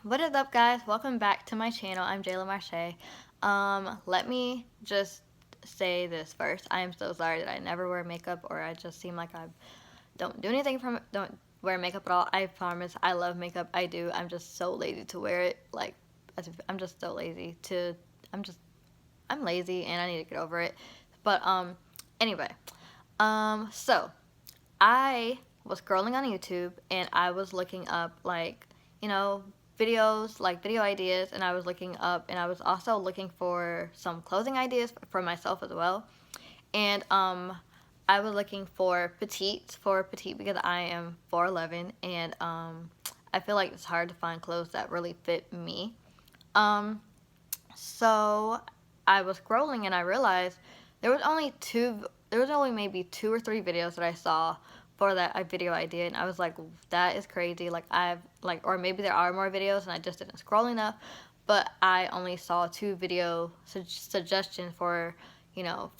What is up, guys? Welcome back to my channel. I'm JaylahMarshae. Let me just say this first. I am so sorry that I never wear makeup, or I just seem like I don't do anything from don't wear makeup at all. I promise I love makeup. I do. I'm just so lazy to wear it. I'm just so lazy to I'm just I'm lazy and I need to get over it. But anyway. So I was scrolling on YouTube and I was looking up you know, videos, like video ideas, and I was looking up and I was also looking for some clothing ideas for myself as well. And I was looking for petite because I am 4'11", and I feel like it's hard to find clothes that really fit me. Um so I was scrolling and I realized there was only maybe 2 or 3 videos that I saw for that video idea, and I was like, that is crazy. Like or maybe there are more videos and I just didn't scroll enough, but I only saw 2 video suggestions for, how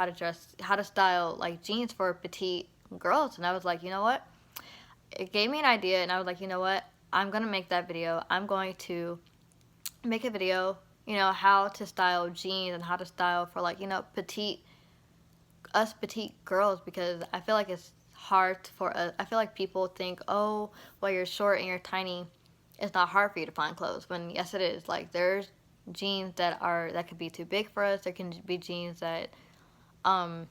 to style like jeans for petite girls, and I was like, you know what? It gave me an idea, and I was like, you know what? I'm gonna make that video. I'm going to make a video, how to style jeans and how to style for petite girls, because I feel like it's hard for us. I feel like people think, oh, well, you're short and you're tiny, it's not hard for you to find clothes. When yes, it is. Like, there's jeans that could be too big for us. There can be jeans um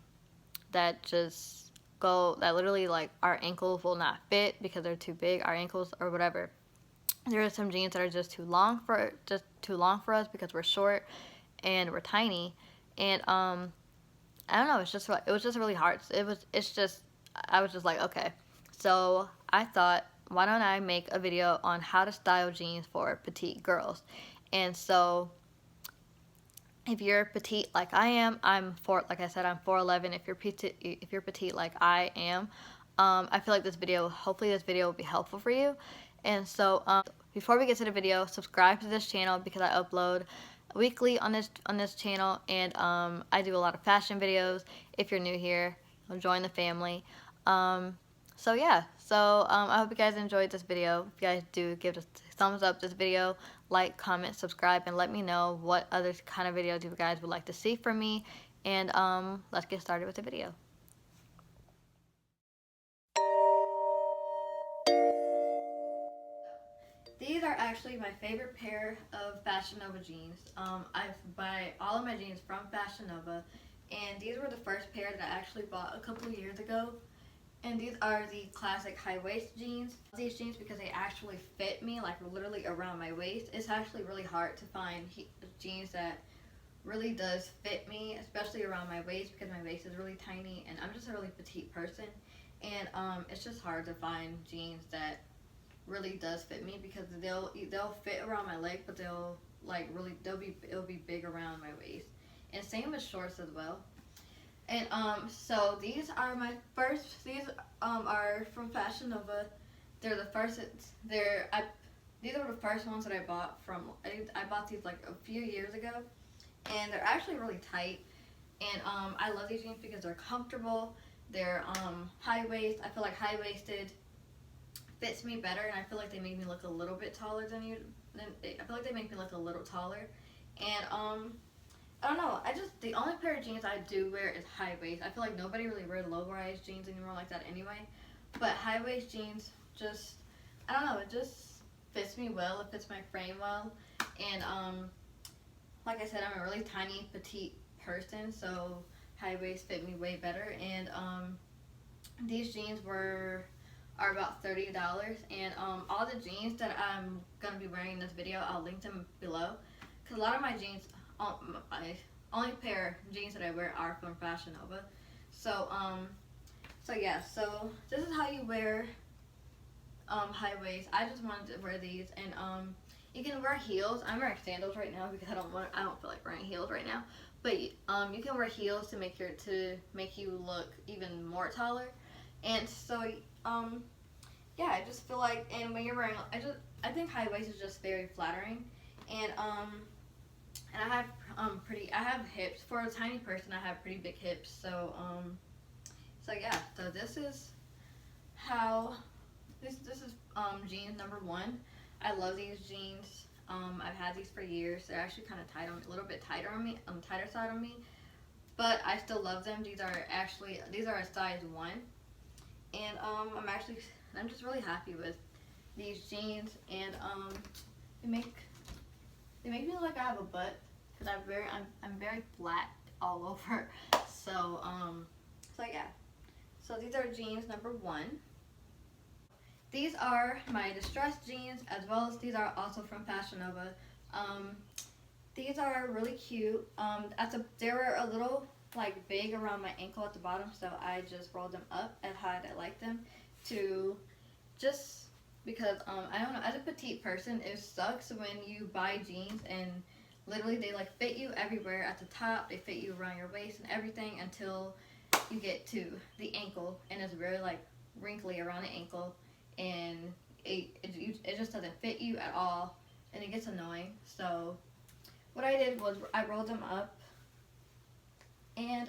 that just go that literally, like, our ankles will not fit because they're too big, our ankles or whatever. There are some jeans that are just too long for us because we're short and we're tiny, and I don't know. It was just really hard. I was just like, okay. So I thought, why don't I make a video on how to style jeans for petite girls? And so if you're petite like I am, like I said, I'm 4'11". If you're petite like I am, I feel like hopefully this video will be helpful for you. And so before we get to the video, subscribe to this channel because I upload weekly on this channel, and I do a lot of fashion videos. If you're new here, join the family. So yeah, I hope you guys enjoyed this video. If you guys do, give a thumbs up this video, like, comment, subscribe, and let me know what other kind of videos you guys would like to see from me. And let's get started with the video. These are actually my favorite pair of Fashion Nova jeans. I buy all of my jeans from Fashion Nova, and these were the first pair that I actually bought a couple of years ago. And these are the classic high waist jeans. These jeans because they actually fit me, like literally around my waist. It's actually really hard to find jeans that really does fit me, especially around my waist, because my waist is really tiny and I'm just a really petite person. And it's just hard to find jeans that really does fit me, because they'll fit around my leg, but it'll be big around my waist. And same with shorts as well. And so these are my first. These are from Fashion Nova. They're the first. These are the first ones that I bought from. I bought these like a few years ago, and they're actually really tight. And I love these jeans because they're comfortable. They're high waist. I feel like high waisted fits me better, and I feel like they make me look a little bit taller than you. I feel like they make me look a little taller, and I don't know. The only pair of jeans I do wear is high waist. I feel like nobody really wears low rise jeans anymore like that anyway. But high waist jeans I don't know. It just fits me well. It fits my frame well, and like I said, I'm a really tiny petite person, so high waist fit me way better. And these jeans are about $30, and all the jeans that I'm gonna be wearing in this video, I'll link them below, because a lot of my jeans, my only pair of jeans that I wear are from Fashion Nova. So yeah, so this is how you wear high waist. I just wanted to wear these, and you can wear heels. I'm wearing sandals right now because I don't feel like wearing heels right now. But you can wear heels to make you look even more taller. And so yeah, I just feel like, and when you're wearing, I think high waist is just very flattering, and I have hips for a tiny person. I have pretty big hips, so yeah. So this is jeans number 1. I love these jeans. I've had these for years. They're actually kind of tight on me, a little bit tighter on me, on the tighter side on me, but I still love them. These are a size 1, and I'm just really happy with these jeans, and they make me look like I have a butt because I'm very flat all over. So yeah. So these are jeans number 1. These are my distressed jeans, as well as these are also from Fashion Nova. These are really cute. They were a little like big around my ankle at the bottom, so I just rolled them up at how I like them, to just because I don't know, as a petite person, it sucks when you buy jeans and literally they like fit you everywhere at the top, they fit you around your waist and everything until you get to the ankle, and it's very like wrinkly around the ankle, and it just doesn't fit you at all, and it gets annoying. So what I did was I rolled them up, and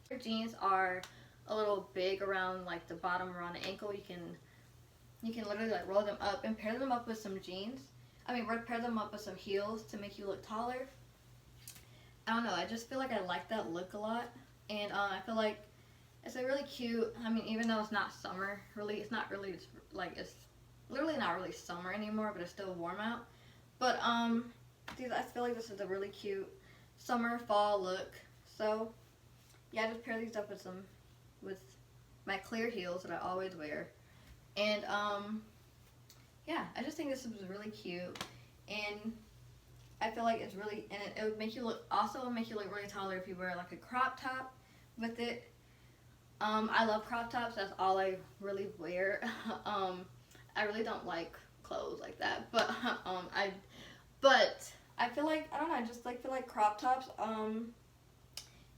your jeans are a little big around like the bottom around the ankle. You can literally like roll them up and pair them up with some jeans. Pair them up with some heels to make you look taller. I don't know, I just feel like I like that look a lot, and I feel like it's a really cute. Even though it's not summer, it's literally not really summer anymore, but it's still warm out. But I feel like this is a really cute summer fall look. So yeah, I just pair these up with my clear heels that I always wear, and yeah, I just think this is really cute, and I feel like it's really, and it would make you look really taller if you wear like a crop top with it. I love crop tops. That's all I really wear. I really don't like clothes like that, but I feel like, I don't know, I just feel like crop tops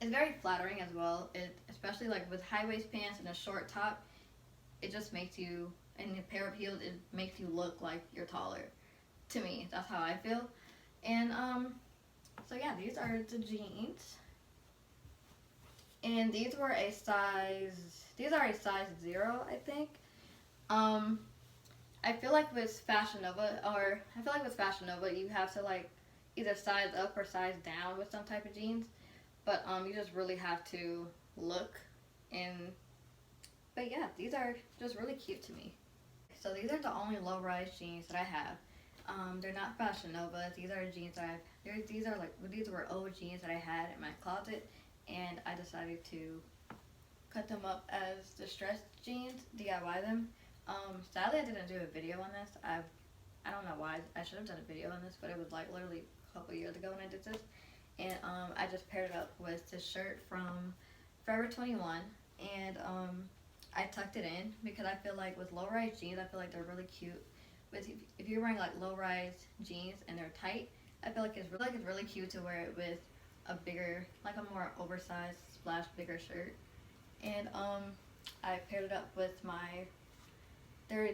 is very flattering as well. Especially like with high waist pants and a short top, it just makes you, and a pair of heels, it makes you look like you're taller. To me, that's how I feel. And so yeah, these are the jeans, and these are a size 0, I think. I feel like with Fashion Nova, you have to like either size up or size down with some type of jeans, but you just really have to look. But yeah, these are just really cute to me. So these are the only low-rise jeans that I have. They're not Fashion Nova. These are jeans that these were old jeans that I had in my closet, and I decided to cut them up as distressed jeans, DIY them. Sadly, I didn't do a video on this. I don't know why. I should have done a video on this, but it was like literally a couple years ago when I did this. And I just paired it up with this shirt from Forever 21, and I tucked it in because I feel like with low-rise jeans, I feel like they're really cute. If you're wearing like low-rise jeans and they're tight, I feel like it's really cute to wear it with a bigger, like a more oversized / bigger shirt. And I paired it up with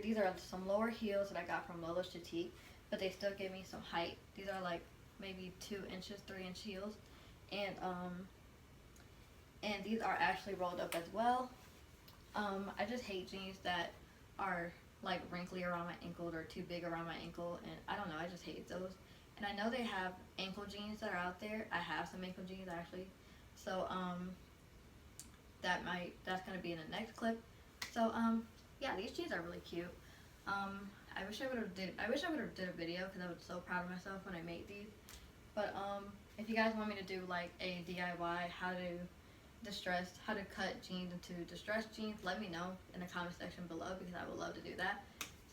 these are some lower heels that I got from Lola's Boutique, but they still give me some height. These are like maybe 2 inches, 3-inch heels, and these are actually rolled up as well. I just hate jeans that are like wrinkly around my ankle or too big around my ankle, and I don't know, I just hate those. And I know they have ankle jeans that are out there. I have some ankle jeans actually, so that's gonna be in the next clip. So yeah, these jeans are really cute. I wish I would have did a video because I was so proud of myself when I made these. But if you guys want me to do like a DIY how to cut jeans into distressed jeans, let me know in the comment section below because I would love to do that.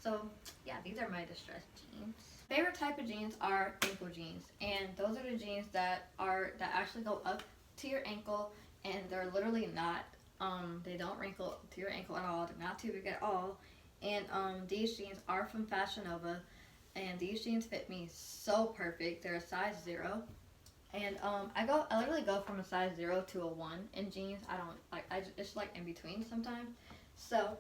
So yeah, these are my distressed jeans. Favorite type of jeans are ankle jeans, and those are the jeans that actually go up to your ankle, and they're literally not they don't wrinkle to your ankle at all. They're not too big at all. And these jeans are from Fashion Nova, and these jeans fit me so perfect. They're a size 0. And I literally go from a size 0 to a 1 in jeans. It's like in between sometimes. So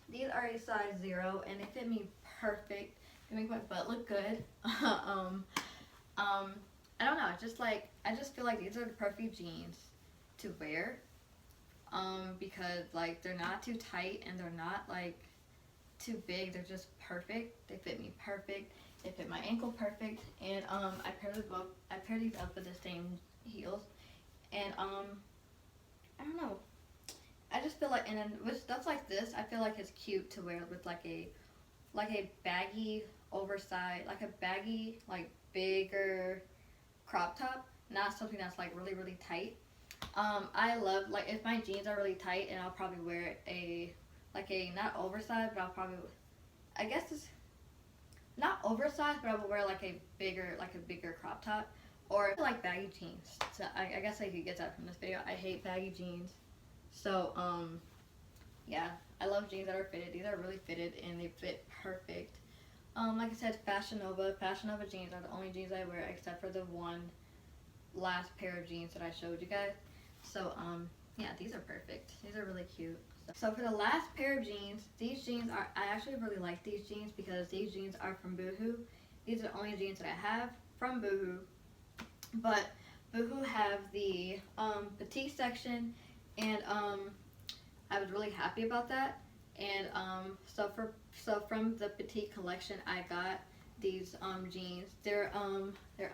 these are a size 0, and they fit me perfect. They make my butt look good. I don't know. I just feel like these are the perfect jeans to wear. Because like they're not too tight and they're not like too big. They're just perfect. They fit me perfect. They fit my ankle perfect. And I paired these up with the same heels. And I don't know. I just feel like, and then with stuff like this, I feel like it's cute to wear with like a baggy, oversized, like a baggy, like bigger crop top, not something that's like really, really tight. I love, like, if my jeans are really tight, and I'll probably wear not oversized, but I'll probably, I guess it's not oversized, but I will wear like a bigger crop top, or like baggy jeans. So I guess I could get that from this video. I hate baggy jeans. So, yeah, I love jeans that are fitted. These are really fitted, and they fit perfect. Like I said, Fashion Nova jeans are the only jeans I wear, except for the one last pair of jeans that I showed you guys. So, yeah, these are perfect. These are really cute. So for the last pair of jeans, these jeans are, I actually really like these jeans because these jeans are from Boohoo. These are the only jeans that I have from Boohoo. But Boohoo have the petite section, and I was really happy about that. And so from the petite collection, I got these jeans. They're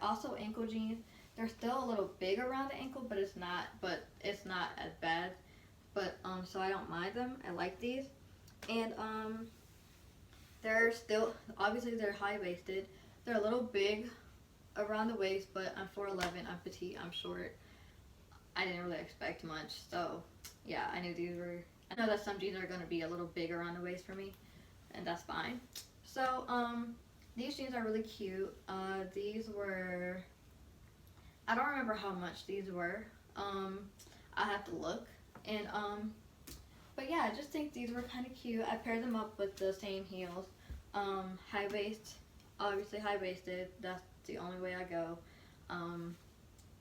also ankle jeans. They're still a little big around the ankle, but it's not as bad. But so I don't mind them. I like these. And they're still, obviously they're high-waisted. They're a little big around the waist, but I'm 4'11", I'm petite, I'm short. I didn't really expect much, so yeah, I knew these were, I know that some jeans are going to be a little big around the waist for me, and that's fine. So these jeans are really cute. These were, I don't remember how much these were. I have to look. And but yeah, I just think these were kind of cute. I paired them up with the same heels. High waist, obviously high waisted. That's the only way I go.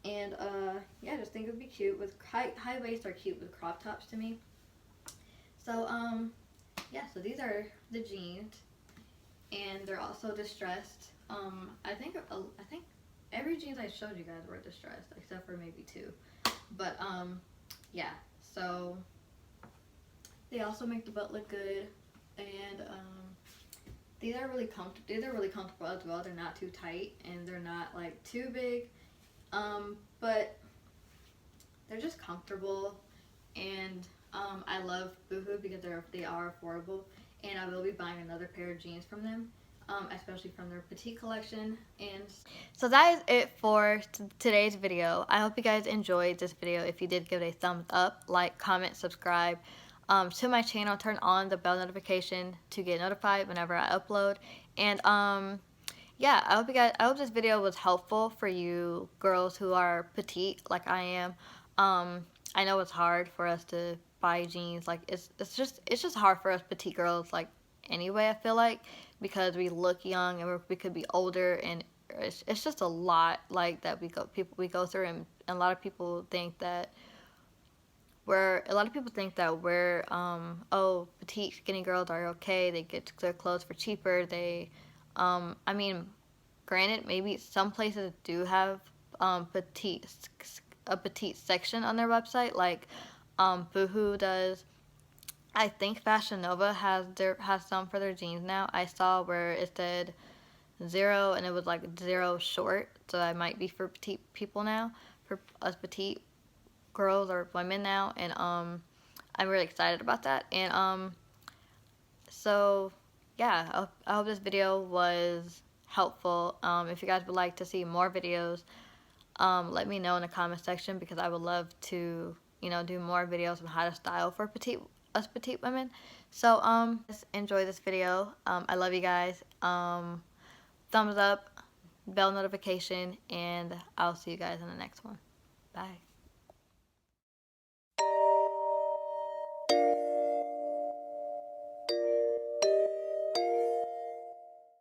And yeah, I just think it would be cute with high waists are cute with crop tops to me. So yeah, so these are the jeans, and they're also distressed. I think every jeans I showed you guys were distressed except for maybe two. But yeah, so they also make the butt look good, and these are really comfortable. These are really comfortable as well. They're not too tight, and they're not like too big, but they're just comfortable. And I love Boohoo because they are affordable, and I will be buying another pair of jeans from them, especially from their petite collection. And so that is it for today's video. I hope you guys enjoyed this video. If you did, give it a thumbs up, like, comment, subscribe to my channel, turn on the bell notification to get notified whenever I upload. And yeah, I hope this video was helpful for you girls who are petite like I am. I know it's hard for us to buy jeans. Like it's just hard for us petite girls, like, anyway, I feel like, because we look young and we could be older, and it's just a lot like that we go through, and a lot of people think that we're oh, petite skinny girls are okay, they get their clothes for cheaper. They I mean, granted, maybe some places do have a petite section on their website, like Boohoo does. I think Fashion Nova has some for their jeans now. I saw where it said 0, and it was like 0 short, so that might be for petite people now, for us petite girls or women now. And I'm really excited about that. And so yeah, I hope this video was helpful. If you guys would like to see more videos, let me know in the comment section, because I would love to, do more videos on how to style for us petite women. So just enjoy this video. I love you guys. Thumbs up, bell notification, and I'll see you guys in the next one. Bye.